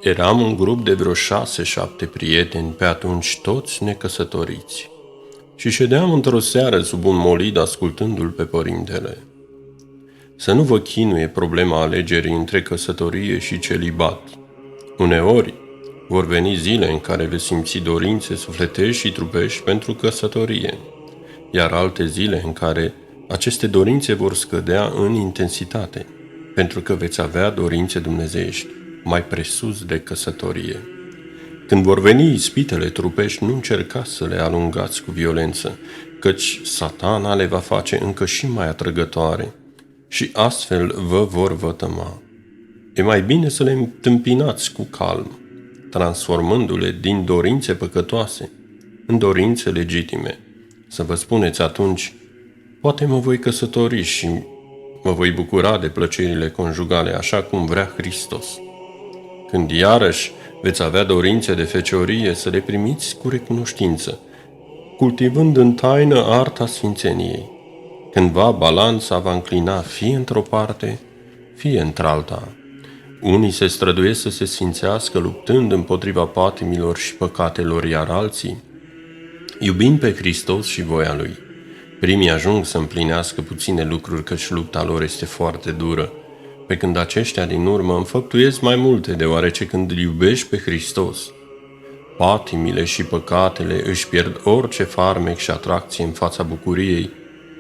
Eram un grup de vreo 6-7 prieteni, pe atunci toți necăsătoriți, și ședeam într-o seară sub un molid ascultându-l pe părintele. Să nu vă chinuie problema alegerii între căsătorie și celibat. Uneori vor veni zile în care veți simți dorințe sufletești și trupești pentru căsătorie, iar alte zile în care aceste dorințe vor scădea în intensitate, pentru că veți avea dorințe dumnezeiești, mai presus de căsătorie. Când vor veni ispitele trupești, nu încercați să le alungați cu violență, căci Satana le va face încă și mai atrăgătoare și astfel vă vor vătăma. E mai bine să le întâmpinați cu calm, transformându-le din dorințe păcătoase în dorințe legitime. Să vă spuneți atunci: poate mă voi căsători și mă voi bucura de plăcerile conjugale așa cum vrea Hristos. Când iarăși veți avea dorințe de feciorie, să le primiți cu recunoștință, cultivând în taină arta sfințeniei. Cândva balanța va înclina fie într-o parte, fie într-alta. Unii se străduiesc să se sfințească luptând împotriva patimilor și păcatelor, iar alții, iubind pe Hristos și voia Lui. Primii ajung să împlinească puține lucruri, căci lupta lor este foarte dură, pe când aceștia din urmă înfăptuiesc mai multe, deoarece când îl iubești pe Hristos, patimile și păcatele își pierd orice farmec și atracție în fața bucuriei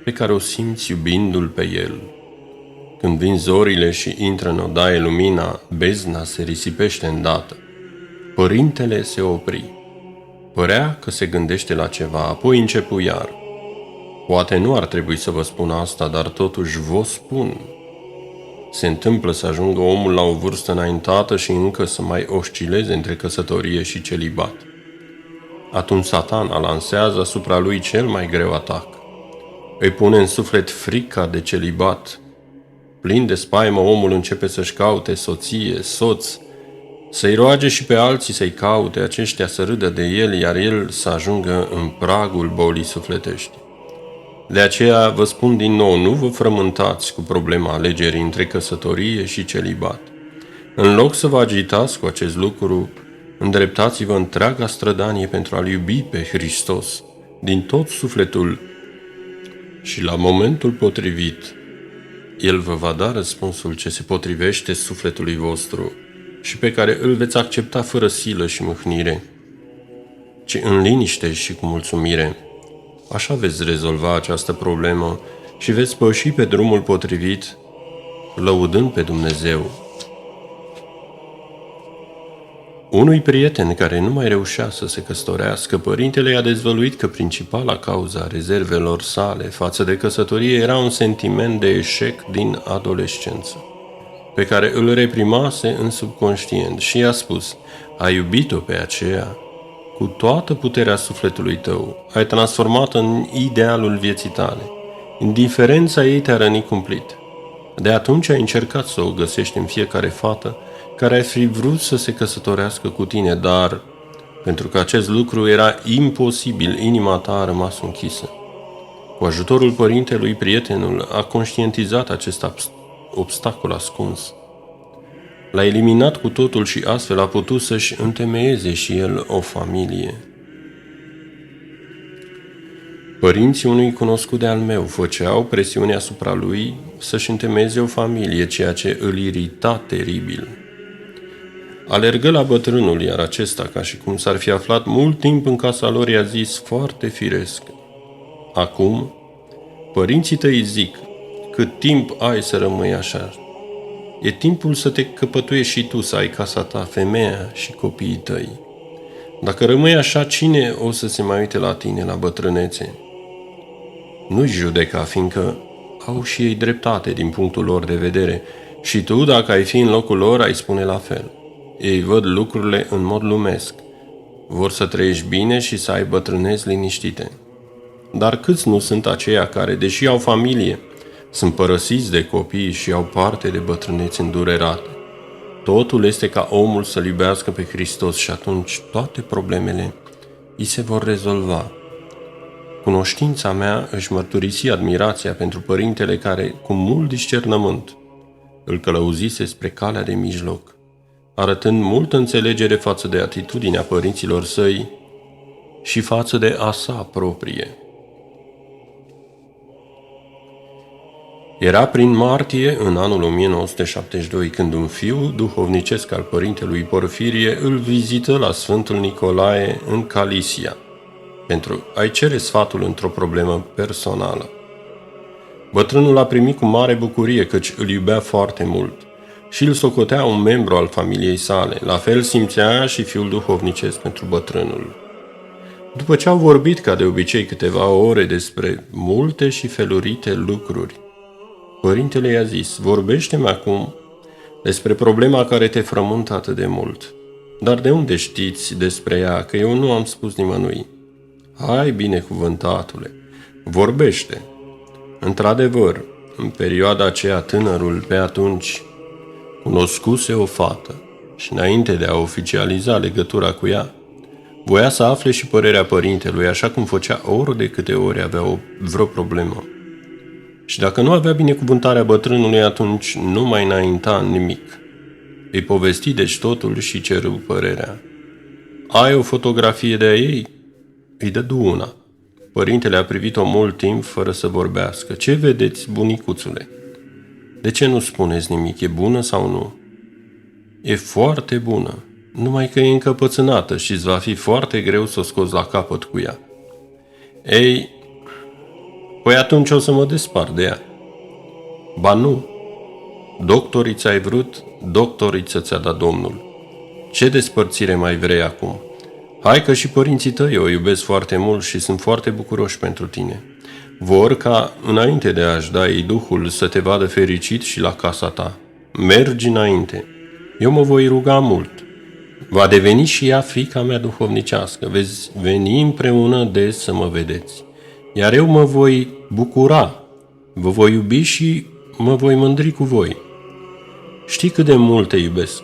pe care o simți iubindu-L pe El. Când vin zorile și intră în odaie lumina, bezna se risipește îndată. Părintele se opri. Părea că se gândește la ceva, apoi începu iar. Poate nu ar trebui să vă spun asta, dar totuși vă spun. Se întâmplă să ajungă omul la o vârstă înaintată și încă să mai oscileze între căsătorie și celibat. Atunci Satana lansează asupra lui cel mai greu atac. Îi pune în suflet frica de celibat. Plin de spaimă, omul începe să-și caute soție, soț, să-i roage și pe alții să-i caute, aceștia să râdă de el, iar el să ajungă în pragul bolii sufletești. De aceea vă spun din nou, nu vă frământați cu problema alegerii între căsătorie și celibat. În loc să vă agitați cu acest lucru, îndreptați-vă întreaga strădanie pentru a-L iubi pe Hristos din tot sufletul și la momentul potrivit, El vă va da răspunsul ce se potrivește sufletului vostru și pe care îl veți accepta fără silă și mâhnire, ci în liniște și cu mulțumire. Așa veți rezolva această problemă și veți păși pe drumul potrivit, lăudând pe Dumnezeu. Unui prieten care nu mai reușea să se căsătorească, părintele i-a dezvăluit că principala cauza rezervelor sale față de căsătorie era un sentiment de eșec din adolescență, pe care îl reprimase în subconștient, și i-a spus: ai iubit-o pe aceea cu toată puterea sufletului tău, ai transformat în idealul vieții tale. Indiferența ei te-a rănit cumplit. De atunci ai încercat să o găsești în fiecare fată care ar fi vrut să se căsătorească cu tine, dar, pentru că acest lucru era imposibil, inima ta a rămas închisă. Cu ajutorul părintelui, prietenul a conștientizat acest obstacol ascuns. L-a eliminat cu totul și astfel a putut să-și întemeieze și el o familie. Părinții unui cunoscut de-al meu făceau presiune asupra lui să-și întemeieze o familie, ceea ce îl irita teribil. Alergă la bătrânul, iar acesta, ca și cum s-ar fi aflat mult timp în casa lor, i-a zis foarte firesc: acum, părinții tăi zic, cât timp ai să rămâi așa? E timpul să te căpătuiești și tu, să ai casa ta, femeia și copiii tăi. Dacă rămâi așa, cine o să se mai uite la tine la bătrânețe? Nu-i judeca, fiindcă au și ei dreptate din punctul lor de vedere și tu, dacă ai fi în locul lor, ai spune la fel. Ei văd lucrurile în mod lumesc. Vor să trăiești bine și să ai bătrânezi liniștite. Dar câți nu sunt aceia care, deși au familie, sunt părăsiți de copii și au parte de bătrâneți îndurerate? Totul este ca omul să-L iubească pe Hristos și atunci toate problemele îi se vor rezolva. Cunoștința mea își mărturisi admirația pentru părintele care, cu mult discernământ, îl călăuzise spre calea de mijloc, arătând multă înțelegere față de atitudinea părinților săi și față de a sa proprie. Era prin martie, în anul 1972, când un fiu duhovnicesc al părintelui Porfirie îl vizită la Sfântul Nicolae în Calisia, pentru a-i cere sfatul într-o problemă personală. Bătrânul a primit cu mare bucurie, căci îl iubea foarte mult și îl socotea un membru al familiei sale. La fel simțea și fiul duhovnicesc pentru bătrânul. După ce au vorbit ca de obicei câteva ore despre multe și felurite lucruri, părintele i-a zis: vorbește-mi acum despre problema care te frământă atât de mult. Dar de unde știți despre ea, că eu nu am spus nimănui? Hai, binecuvântatule, vorbește. Într-adevăr, în perioada aceea tânărul pe atunci cunoscuse o fată și înainte de a oficializa legătura cu ea, voia să afle și părerea părintelui, așa cum făcea ori de câte ori avea vreo problemă. Și dacă nu avea binecuvântarea bătrânului, atunci nu mai înainta nimic. Îi povesti deci totul și ceru părerea. Ai o fotografie de a ei? Îi dădu una. Părintele a privit-o mult timp fără să vorbească. Ce vedeți, bunicuțule? De ce nu spuneți nimic? E bună sau nu? E foarte bună, numai că e încăpățânată și îți va fi foarte greu să o scoți la capăt cu ea. Ei, păi atunci o să mă despart de ea. Ba nu, doctorii ți-ai vrut, doctorii ți-a dat Domnul. Ce despărțire mai vrei acum? Hai că și părinții tăi o iubesc foarte mult și sunt foarte bucuroși pentru tine. Vor ca, înainte de a-și da ei Duhul, să te vadă fericit și la casa ta. Mergi înainte. Eu mă voi ruga mult. Va deveni și ea fiica mea duhovnicească. Veți veni împreună des să mă vedeți. Iar eu mă voi bucura, vă voi iubi și mă voi mândri cu voi. Știi cât de mult te iubesc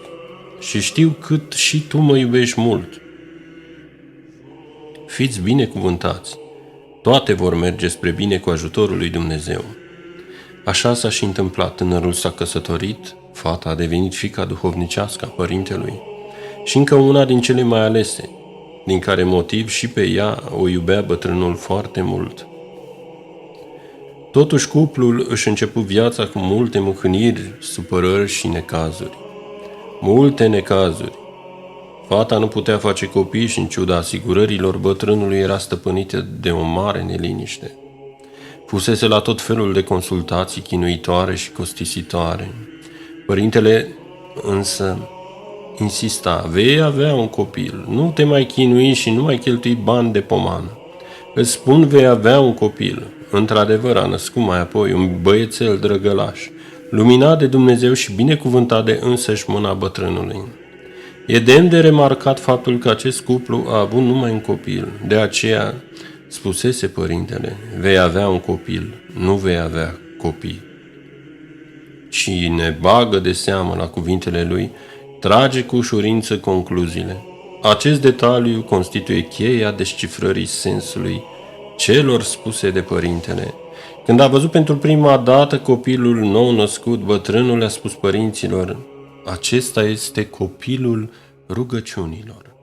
și știu cât și tu mă iubești mult. Fiți binecuvântați. Toate vor merge spre bine cu ajutorul lui Dumnezeu. Așa s-a și întâmplat. Tânărul s-a căsătorit, fata a devenit fiica duhovnicească a părintelui și încă una din cele mai alese, din care motiv și pe ea o iubea bătrânul foarte mult. Totuși cuplul își începu viața cu multe mâhniri, supărări și necazuri. Multe necazuri. Fata nu putea face copii și, în ciuda asigurărilor, bătrânului era stăpânită de o mare neliniște. Fusese la tot felul de consultații chinuitoare și costisitoare. Părintele însă insista: vei avea un copil, nu te mai chinui și nu mai cheltui bani de pomană. Îți spun, vei avea un copil. Într-adevăr a născut mai apoi un băiețel drăgălaș, luminat de Dumnezeu și binecuvântat de însăși mâna bătrânului. E demn de remarcat faptul că acest cuplu a avut numai un copil. De aceea spusese părintele: vei avea un copil, nu vei avea copii. Cine bagă de seamă la cuvintele lui, trage cu ușurință concluziile. Acest detaliu constituie cheia descifrării sensului celor spuse de părintele. Când a văzut pentru prima dată copilul nou născut, bătrânul le-a spus părinților: acesta este copilul rugăciunilor.